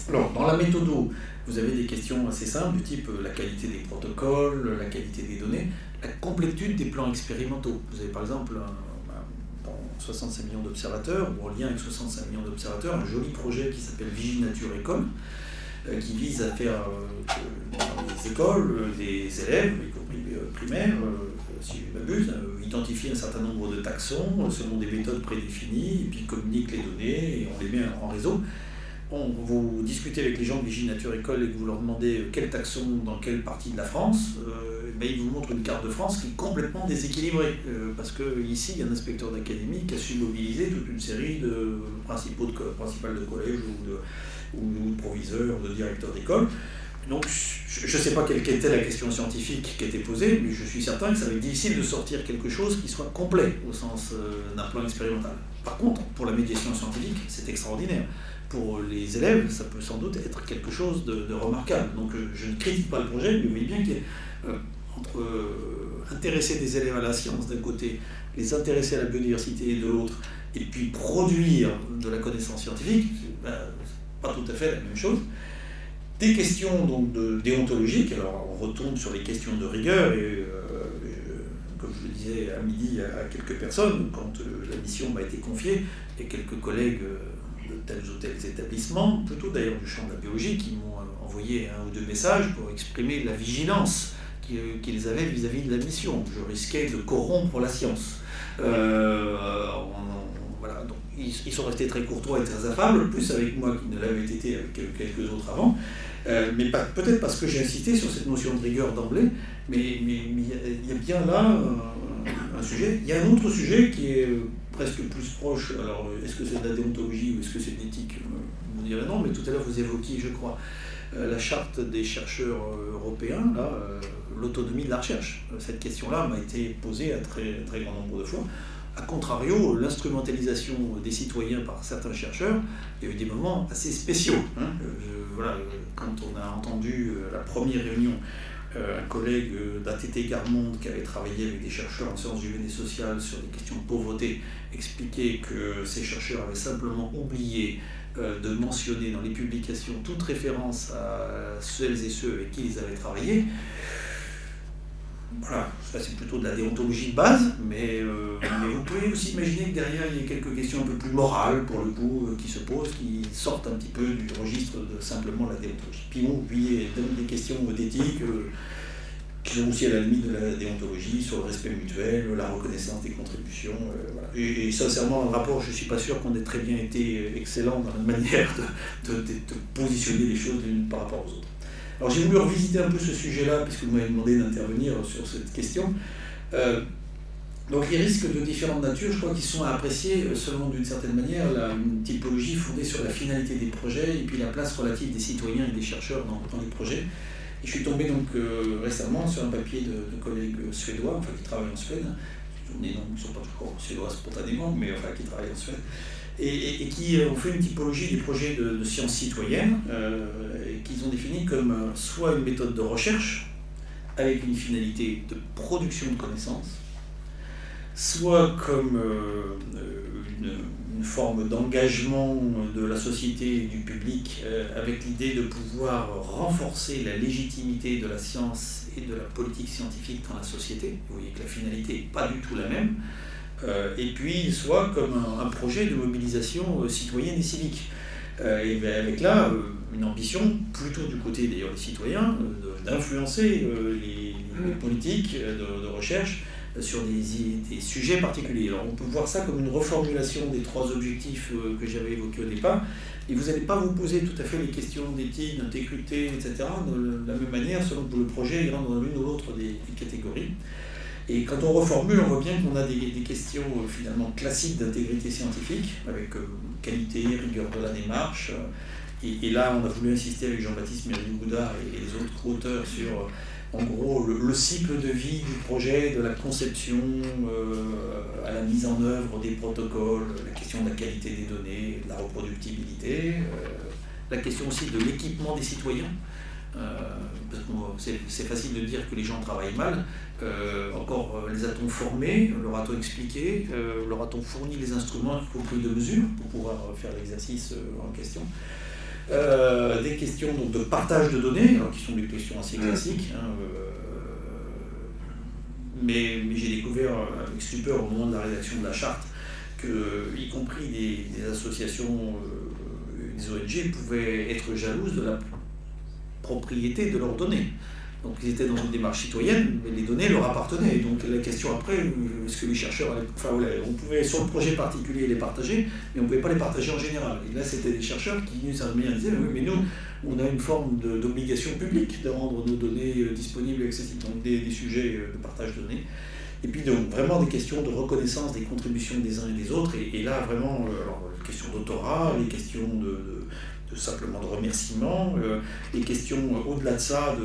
Alors, dans la méthodo, vous avez des questions assez simples du type la qualité des protocoles, la qualité des données, la complétude des plans expérimentaux. Vous avez par exemple, dans 65 millions d'observateurs, ou en lien avec 65 millions d'observateurs, un joli projet qui s'appelle Viginature École, qui vise à faire dans les écoles, des élèves, y compris primaires, si je ne m'abuse, identifier un certain nombre de taxons selon des méthodes prédéfinies, et puis communiquent les données et on les met en réseau. Vous discutez avec les gens de Viginature École et que vous leur demandez quel taxon dans quelle partie de la France, ils vous montrent une carte de France qui est complètement déséquilibrée, parce qu'ici, il y a un inspecteur d'académie qui a su mobiliser toute une série de principales de collège ou de proviseurs, de directeurs d'école. Donc, je ne sais pas quelle était la question scientifique qui était posée, mais je suis certain que ça va être difficile de sortir quelque chose qui soit complet au sens d'un plan expérimental. Par contre, pour la médiation scientifique, c'est extraordinaire. Pour les élèves, ça peut sans doute être quelque chose de remarquable. Donc, je ne critique pas le projet, mais vous voyez bien qu'il y a entre intéresser des élèves à la science d'un côté, les intéresser à la biodiversité de l'autre, et puis produire de la connaissance scientifique, c'est pas tout à fait la même chose. Des questions donc déontologiques, alors on retourne sur les questions de rigueur, et comme je le disais à midi à quelques personnes, quand la mission m'a été confiée, et quelques collègues de tels ou tels établissements, plutôt d'ailleurs du champ de la biologie, qui m'ont envoyé 1 ou 2 messages pour exprimer la vigilance qu'ils avaient vis-à-vis de la mission. Je risquais de corrompre la science. voilà, donc ils sont restés très courtois et très affables, plus avec moi qu'ils ne l'avaient été avec quelques autres avant, mais peut-être parce que j'ai insisté sur cette notion de rigueur d'emblée, mais il y a bien là un sujet. Il y a un autre sujet qui est presque plus proche. Alors, est-ce que c'est de la déontologie ou est-ce que c'est de l'éthique? Vous direz non, mais tout à l'heure vous évoquiez, je crois, la charte des chercheurs européens, l'autonomie de la recherche. Cette question-là m'a été posée un très grand nombre de fois. A contrario, l'instrumentalisation des citoyens par certains chercheurs, il y a eu des moments assez spéciaux. Voilà, quand on a entendu la première réunion, un collègue d'ATT Garmonde qui avait travaillé avec des chercheurs en sciences humaines et sociales sur des questions de pauvreté expliquer que ces chercheurs avaient simplement oublié de mentionner dans les publications toute référence à celles et ceux avec qui ils avaient travaillé. Voilà, ça c'est plutôt de la déontologie de base, mais vous pouvez aussi imaginer que derrière il y a quelques questions un peu plus morales, pour le coup, qui se posent, qui sortent un petit peu du registre de simplement la déontologie. Puis bon, il y a des questions d'éthique qui sont aussi à la limite de la déontologie, sur le respect mutuel, la reconnaissance des contributions. Voilà. Et sincèrement, dans le rapport, je ne suis pas sûr qu'on ait très bien été excellent dans la manière de positionner les choses l'une par rapport aux autres. Alors j'ai voulu revisiter un peu ce sujet-là, puisque vous m'avez demandé d'intervenir sur cette question. Donc les risques de différentes natures, je crois qu'ils sont à apprécier selon d'une certaine manière une typologie fondée sur la finalité des projets et puis la place relative des citoyens et des chercheurs dans les projets. Et je suis tombé donc récemment sur un papier de collègues suédois, enfin qui travaillent en Suède, ils ne sont pas toujours suédois spontanément, mais enfin qui travaillent en Suède, et qui ont fait une typologie des projets de sciences citoyennes, et qu'ils ont défini comme soit une méthode de recherche, avec une finalité de production de connaissances, soit comme une forme d'engagement de la société et du public, avec l'idée de pouvoir renforcer la légitimité de la science et de la politique scientifique dans la société. Vous voyez que la finalité n'est pas du tout la même. Et puis soit comme un projet de mobilisation citoyenne et civique. Et avec là une ambition plutôt du côté d'ailleurs des citoyens d'influencer les politiques de recherche sur des sujets particuliers. Alors on peut voir ça comme une reformulation des trois objectifs que j'avais évoqués au départ, et vous n'allez pas vous poser tout à fait les questions d'éthique, d'intégrité, etc. de la même manière selon que le projet est dans l'une ou l'autre des catégories. Et quand on reformule, on voit bien qu'on a des questions finalement classiques d'intégrité scientifique, avec qualité, rigueur de la démarche. Et là, on a voulu insister avec Jean-Baptiste Mérigoudard et les autres auteurs sur, en gros, le cycle de vie du projet, de la conception à la mise en œuvre des protocoles, la question de la qualité des données, de la reproductibilité, la question aussi de l'équipement des citoyens. Parce que c'est facile de dire que les gens travaillent mal. Encore les a-t-on formés, leur a-t-on expliqué, leur a-t-on fourni les instruments, y compris de mesure, pour pouvoir faire l'exercice en question. Des questions donc, de partage de données, alors, qui sont des questions assez classiques, mais j'ai découvert avec stupeur au moment de la rédaction de la charte que, y compris des associations, des ONG, pouvaient être jalouses de la propriété de leurs données. Donc ils étaient dans une démarche citoyenne, mais les données leur appartenaient. Donc la question après, est-ce que les chercheurs, enfin voilà, on pouvait sur le projet particulier les partager, mais on ne pouvait pas les partager en général. Et là c'était des chercheurs qui nous disaient, oui, mais nous, on a une forme d'obligation publique de rendre nos données disponibles et accessibles. Donc des sujets de partage de données. Et puis donc vraiment des questions de reconnaissance des contributions des uns et des autres. Et là vraiment, alors, les questions d'autorat, les questions simplement de remerciements, les questions au-delà de ça,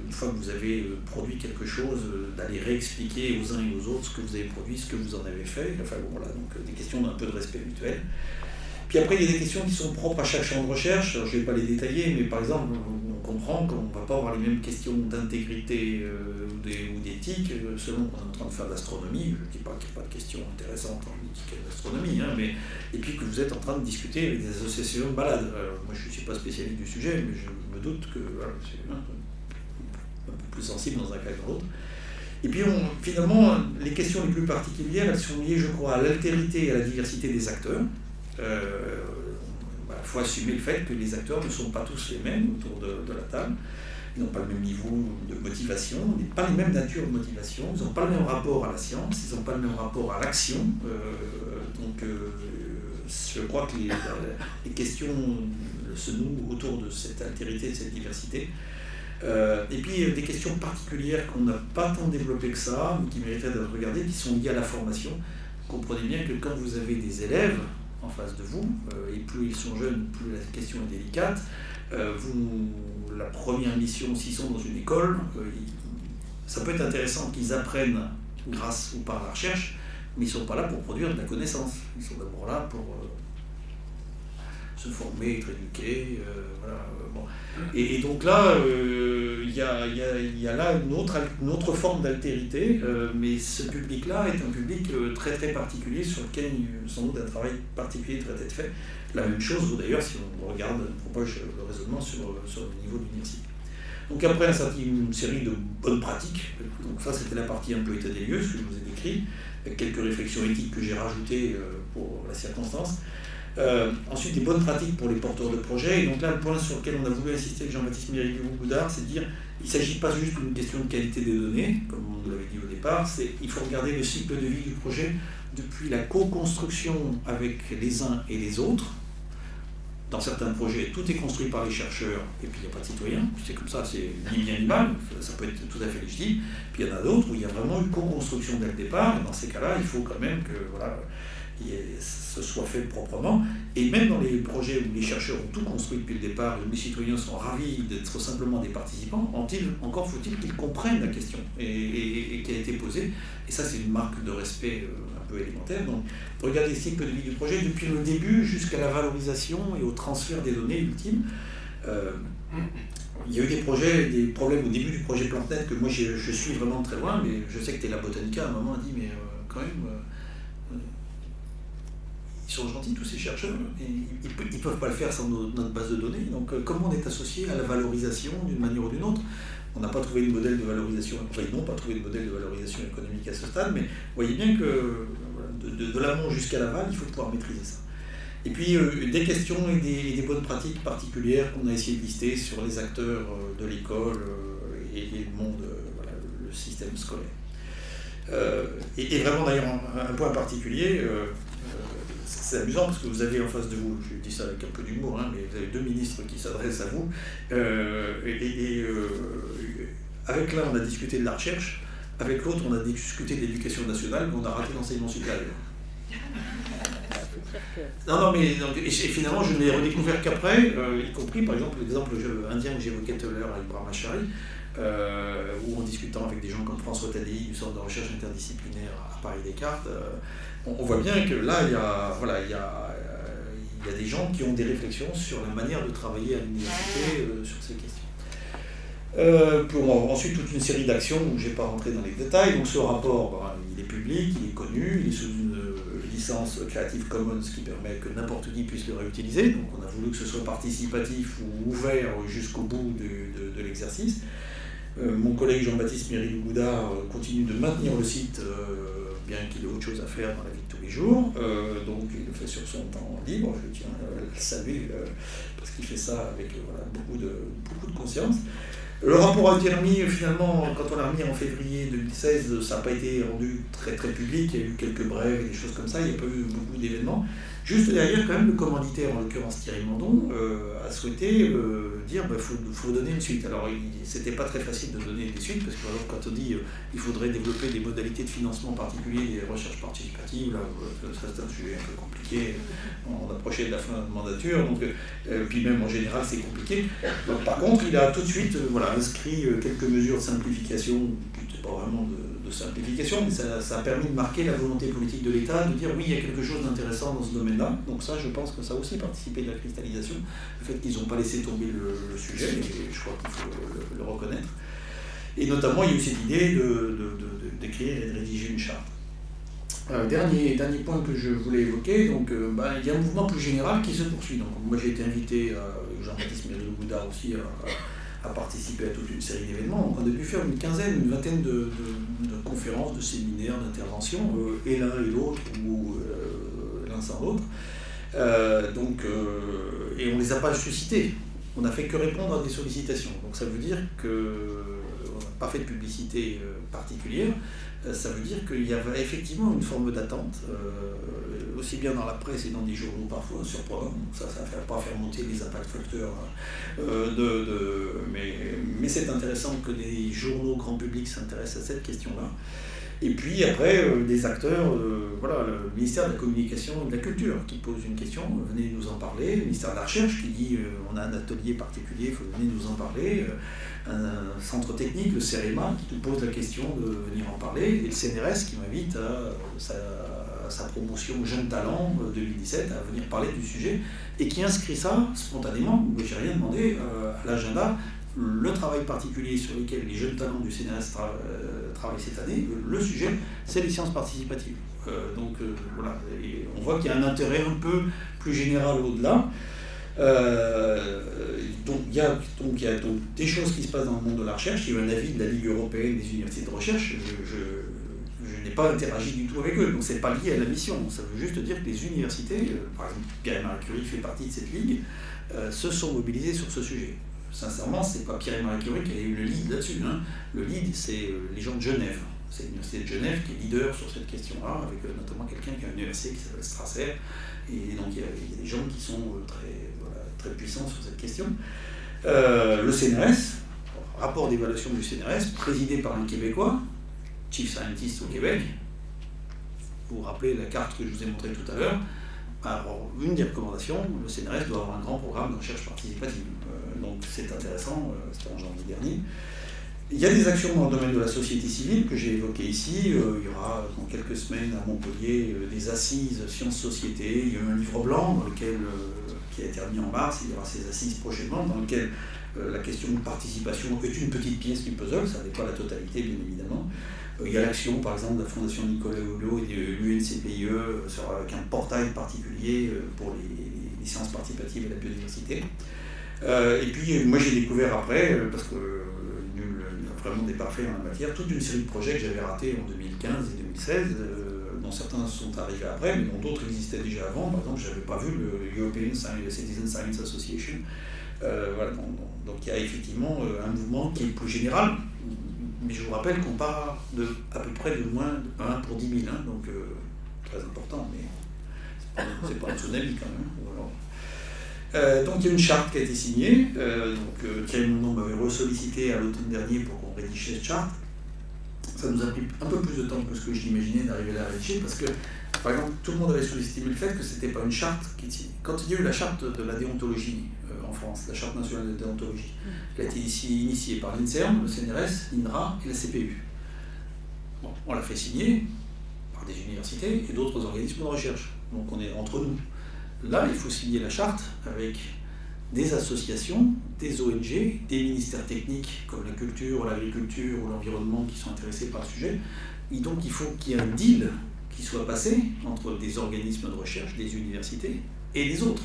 une fois que vous avez produit quelque chose, d'aller réexpliquer aux uns et aux autres ce que vous avez produit, ce que vous en avez fait, enfin bon, voilà, donc des questions d'un peu de respect mutuel. Puis après, il y a des questions qui sont propres à chaque champ de recherche. Alors, je ne vais pas les détailler, mais par exemple, on comprend qu'on ne va pas avoir les mêmes questions d'intégrité ou d'éthique selon qu'on est en train de faire de l'astronomie. Je ne dis pas qu'il n'y a pas de questions intéressantes en éthique et d'astronomie, et puis que vous êtes en train de discuter avec des associations de malades. Alors, moi, je ne suis pas spécialiste du sujet, mais je me doute que voilà, c'est un peu plus sensible dans un cas que dans l'autre. Et puis, finalement, les questions les plus particulières, elles sont liées, je crois, à l'altérité et à la diversité des acteurs. Il faut assumer le fait que les acteurs ne sont pas tous les mêmes autour de la table. ils n'ont pas le même niveau de motivation, pas les mêmes natures de motivation, ils n'ont pas le même rapport à la science, ils n'ont pas le même rapport à l'action. Je crois que les questions se nouent autour de cette altérité, de cette diversité. Et puis des questions particulières qu'on n'a pas tant développées que ça, mais qui mériteraient d'être regardées, qui sont liées à la formation. Vous comprenez bien que quand vous avez des élèves en face de vous, et plus ils sont jeunes, plus la question est délicate. La première mission, s'ils sont dans une école, ça peut être intéressant qu'ils apprennent grâce ou par la recherche, mais ils ne sont pas là pour produire de la connaissance. Ils sont d'abord là pour se former, être éduqués. Voilà, bon. Et donc là, il y a là une autre forme d'altérité, mais ce public-là est un public très très particulier sur lequel sans doute un travail particulier devrait être fait. La même chose d'ailleurs si on regarde, on propose le raisonnement sur le niveau de l'université. Donc après une série de bonnes pratiques, donc ça c'était la partie un peu état des lieux, ce que je vous ai décrit, avec quelques réflexions éthiques que j'ai rajoutées pour la circonstance. Ensuite, des bonnes pratiques pour les porteurs de projets. Et donc là, le point sur lequel on a voulu insister avec Jean-Baptiste Miry-Goudard, c'est de dire qu'il ne s'agit pas juste d'une question de qualité des données, comme on nous l'avait dit au départ, il faut regarder le cycle de vie du projet depuis la co-construction avec les uns et les autres. Dans certains projets, tout est construit par les chercheurs et puis il n'y a pas de citoyens. C'est comme ça, c'est ni bien ni mal, ça peut être tout à fait légitime. Puis il y en a d'autres où il y a vraiment une co-construction dès le départ. Et dans ces cas-là, il faut quand même que voilà, ce soit fait proprement. Et même dans les projets où les chercheurs ont tout construit depuis le départ et où les citoyens sont ravis d'être simplement des participants, encore faut-il qu'ils comprennent la question et qui a été posée. Et ça, c'est une marque de respect un peu élémentaire. Donc, regardez le cycle de vie du projet depuis le début jusqu'à la valorisation et au transfert des données ultimes. Il y a eu des problèmes au début du projet Plantnet que moi je suis vraiment très loin, mais je sais que Tela Botanica à un moment a dit, mais quand même, ils sont gentils tous ces chercheurs, et ils ne peuvent pas le faire sans notre base de données. Donc comment on est associé à la valorisation d'une manière ou d'une autre? On n'a pas trouvé de modèle de valorisation, enfin ils n'ont pas trouvé de modèle de valorisation économique à ce stade, mais vous voyez bien que de l'amont jusqu'à l'aval, il faut pouvoir maîtriser ça. Et puis des questions et des bonnes pratiques particulières qu'on a essayé de lister sur les acteurs de l'école et le monde, voilà, le système scolaire. Et vraiment d'ailleurs un point particulier, c'est amusant parce que vous avez en face de vous, je dis ça avec un peu d'humour, hein, mais vous avez deux ministres qui s'adressent à vous, avec l'un on a discuté de la recherche, avec l'autre on a discuté de l'éducation nationale, mais on a raté l'enseignement supérieur. Non, mais donc, et finalement je ne l'ai redécouvert qu'après, y compris par exemple l'exemple indien que j'évoquais tout à l'heure avec Brahmachari, où en discutant avec des gens comme François Tadei du Centre de recherche interdisciplinaire à Paris-Descartes, on voit bien que là il y a des gens qui ont des réflexions sur la manière de travailler à l'université sur ces questions. Pour ensuite toute une série d'actions où je ne vais pas rentrer dans les détails. Donc ce rapport, il est public, il est connu, il est sous une licence Creative Commons qui permet que n'importe qui puisse le réutiliser. Donc on a voulu que ce soit participatif ou ouvert jusqu'au bout de l'exercice. Mon collègue Jean-Baptiste Miry-Goudard continue de maintenir le site, bien qu'il ait autre chose à faire dans la vie de tous les jours. Donc il le fait sur son temps libre, je tiens à le saluer, parce qu'il fait ça avec beaucoup de conscience. Le rapport a été remis, finalement, quand on l'a remis en février 2016, ça n'a pas été rendu très très public, il y a eu quelques brèves et des choses comme ça, il n'y a pas eu beaucoup d'événements. Juste derrière, quand même, le commanditaire, en l'occurrence Thierry Mandon, a souhaité dire qu'il faut donner une suite. Alors, c'était pas très facile de donner des suites, parce que alors, quand on dit il faudrait développer des modalités de financement particuliers, des recherches participatives, là, ça c'est un sujet un peu compliqué, on approchait de la fin de mandature, donc, puis même en général c'est compliqué. Donc, par contre, il a tout de suite inscrit quelques mesures de simplification, qui n'étaient pas vraiment de simplification, mais ça a permis de marquer la volonté politique de l'État, de dire oui, il y a quelque chose d'intéressant dans ce domaine-là. Donc ça, je pense que ça a aussi participé de la cristallisation, le fait qu'ils n'ont pas laissé tomber le sujet, et je crois qu'il faut le reconnaître. Et notamment, il y a eu cette idée d'écrire et de rédiger une charte. Dernier point que je voulais évoquer, donc, il y a un mouvement plus général qui se poursuit. Donc, moi, j'ai été invité, Jean-Baptiste Miry-Goudard aussi, à participer à toute une série d'événements. On a pu faire une vingtaine de conférences, de séminaires, d'interventions, et l'un et l'autre, ou l'un sans l'autre. Et on ne les a pas suscités. on n'a fait que répondre à des sollicitations. Donc ça veut dire qu'on n'a pas fait de publicité particulière. Ça veut dire qu'il y avait effectivement une forme d'attente, aussi bien dans la presse et dans des journaux parfois surprenants. Ça ne va pas faire monter les impact facteurs. Mais c'est intéressant que des journaux grand public s'intéressent à cette question-là. Et puis après, des acteurs, voilà, le ministère de la Communication et de la Culture qui pose une question, venez nous en parler. Le ministère de la Recherche qui dit on a un atelier particulier, il faut venir nous en parler. Un centre technique, le CEREMA, qui nous pose la question de venir en parler. Et le CNRS qui m'invite à sa promotion Jeunes Talents 2017 à venir parler du sujet et qui inscrit ça spontanément, j'ai rien demandé, à l'agenda. Le travail particulier sur lequel les jeunes talents du CNRS travaillent cette année, le sujet, c'est les sciences participatives. Voilà, et on voit qu'il y a un intérêt un peu plus général au-delà. Donc il y a des choses qui se passent dans le monde de la recherche. Il y a eu un avis de la Ligue européenne des universités de recherche. Je n'ai pas interagi du tout avec eux, donc c'est pas lié à la mission. Ça veut juste dire que les universités, par exemple Pierre-et-Marie Curie fait partie de cette ligue, se sont mobilisées sur ce sujet. Sincèrement, c'est pas Pierre-et-Marie Curie qui a eu le lead là-dessus. Hein. Le lead, c'est les gens de Genève. C'est l'université de Genève qui est leader sur cette question-là, avec notamment quelqu'un qui a une université qui s'appelle Strasser. Et donc il y a des gens qui sont très puissants sur cette question. Le CNRS, rapport d'évaluation du CNRS, présidé par un Québécois, Chief Scientist au Québec. Vous vous rappelez la carte que je vous ai montrée tout à l'heure. Alors, une des recommandations, le CNRS doit avoir un grand programme de recherche participative. Donc c'est intéressant, c'était en janvier dernier. Il y a des actions dans le domaine de la société civile que j'ai évoquées ici. Il y aura dans quelques semaines à Montpellier des assises sciences-société. Il y a eu un livre blanc dans lequel, qui a été remis en mars. Il y aura ces assises prochainement dans lequel la question de participation est une petite pièce du puzzle. Ça n'est pas la totalité, bien évidemment. Il y a l'action, par exemple, de la Fondation Nicolas Hulot et de l'UNCPIE avec un portail particulier pour les sciences participatives et la biodiversité. Et puis, moi, j'ai découvert après, parce que vraiment des parfaits en la matière, toute une série de projets que j'avais ratés en 2015 et 2016, dont certains sont arrivés après, mais dont d'autres existaient déjà avant. Par exemple, je n'avais pas vu le European Citizen Science Association. Voilà, donc il y a effectivement un mouvement qui est plus général, mais je vous rappelle qu'on part à peu près de moins de 1 pour 10 000, hein, donc très important, mais c'est pas un tsunami quand même. Voilà. Donc il y a une charte qui a été signée, Thierry Mondon m'avait ressollicité à l'automne dernier pour qu'on rédige cette charte. Ça nous a pris un peu plus de temps que ce que je l'imaginais d'arriver à la rédiger, parce que, par exemple, tout le monde avait sous-estimé le fait que ce n'était pas une charte quand il y a eu la charte de la déontologie en France, la charte nationale de déontologie, qui a été initiée par l'INSERM, le CNRS, l'INRA et la CPU. Bon, on l'a fait signer par des universités et d'autres organismes de recherche, donc on est entre nous. Là, il faut signer la charte avec des associations, des ONG, des ministères techniques comme la culture, l'agriculture ou l'environnement qui sont intéressés par le sujet. Et donc il faut qu'il y ait un deal qui soit passé entre des organismes de recherche, des universités et les autres.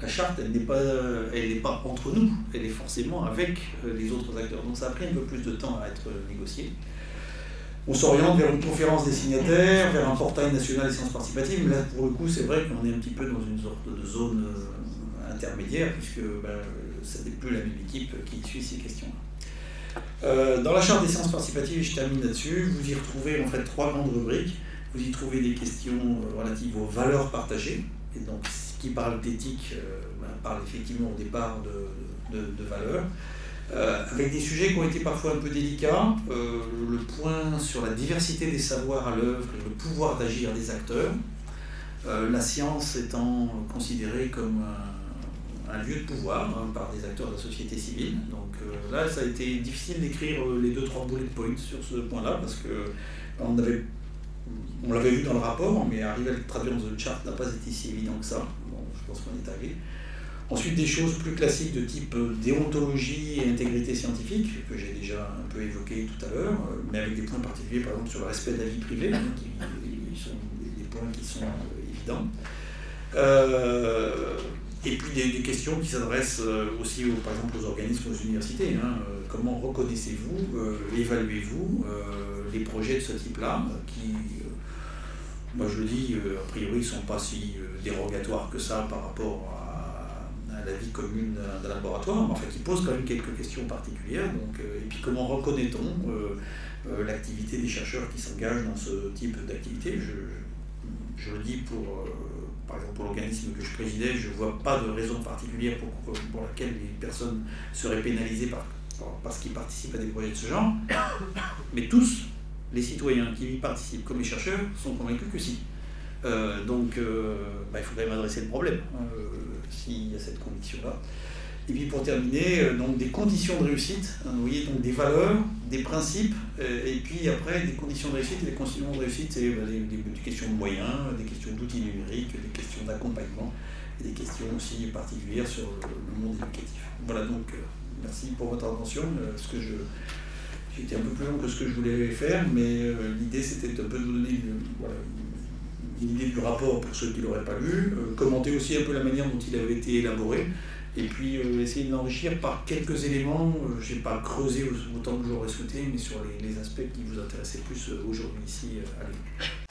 La charte, elle n'est pas entre nous, elle est forcément avec les autres acteurs. Donc ça a pris un peu plus de temps à être négocié. On s'oriente vers une conférence des signataires, vers un portail national des sciences participatives. Là, pour le coup, c'est vrai qu'on est un petit peu dans une sorte de zone intermédiaire, puisque ce n'est plus la même équipe qui suit ces questions-là. Dans la charte des sciences participatives, je termine là-dessus, vous y retrouvez en fait 3 grandes rubriques. Vous y trouvez des questions relatives aux valeurs partagées, et donc ce qui parle d'éthique parle effectivement au départ de valeurs. Avec des sujets qui ont été parfois un peu délicats, le point sur la diversité des savoirs à l'œuvre et le pouvoir d'agir des acteurs, la science étant considérée comme un lieu de pouvoir par des acteurs de la société civile. Donc là, ça a été difficile d'écrire les 2-3 bullet points sur ce point-là, parce que on l'avait vu dans le rapport, mais arriver à le traduire dans une charte n'a pas été si évident que ça. Bon, je pense qu'on est arrivé. Ensuite, des choses plus classiques de type déontologie et intégrité scientifique, que j'ai déjà un peu évoqué tout à l'heure, mais avec des points particuliers, par exemple, sur le respect de la vie privée, qui sont des points qui sont évidents. Et puis des questions qui s'adressent aussi, par exemple, aux organismes, aux universités. Comment reconnaissez-vous, évaluez-vous les projets de ce type-là, qui, moi je le dis, a priori, ne sont pas si dérogatoires que ça par rapport à à la vie commune d'un laboratoire, mais enfin qui pose quand même quelques questions particulières. Donc, et puis comment reconnaît-on l'activité des chercheurs qui s'engagent dans ce type d'activité? Je le dis par exemple pour l'organisme que je présidais, je ne vois pas de raison particulière pour laquelle les personnes seraient pénalisées parce qu'ils participent à des projets de ce genre. Mais tous les citoyens qui y participent, comme les chercheurs, sont convaincus que si. Donc il faudrait m'adresser le problème s'il y a cette conviction-là. Et puis pour terminer, donc des conditions de réussite, vous voyez, donc des valeurs, des principes, et puis après des conditions de réussite. Et les conditions de réussite, c'est des questions de moyens, des questions d'outils numériques, des questions d'accompagnement, et des questions aussi particulières sur le monde éducatif. Voilà, donc merci pour votre attention. J'ai été un peu plus long que ce que je voulais faire, mais l'idée c'était un peu de vous donner une idée du rapport pour ceux qui ne l'auraient pas lu, commenter aussi un peu la manière dont il avait été élaboré, et puis essayer de l'enrichir par quelques éléments. Je n'ai pas creusé autant que j'aurais souhaité, mais sur les aspects qui vous intéressaient plus aujourd'hui ici à l'école.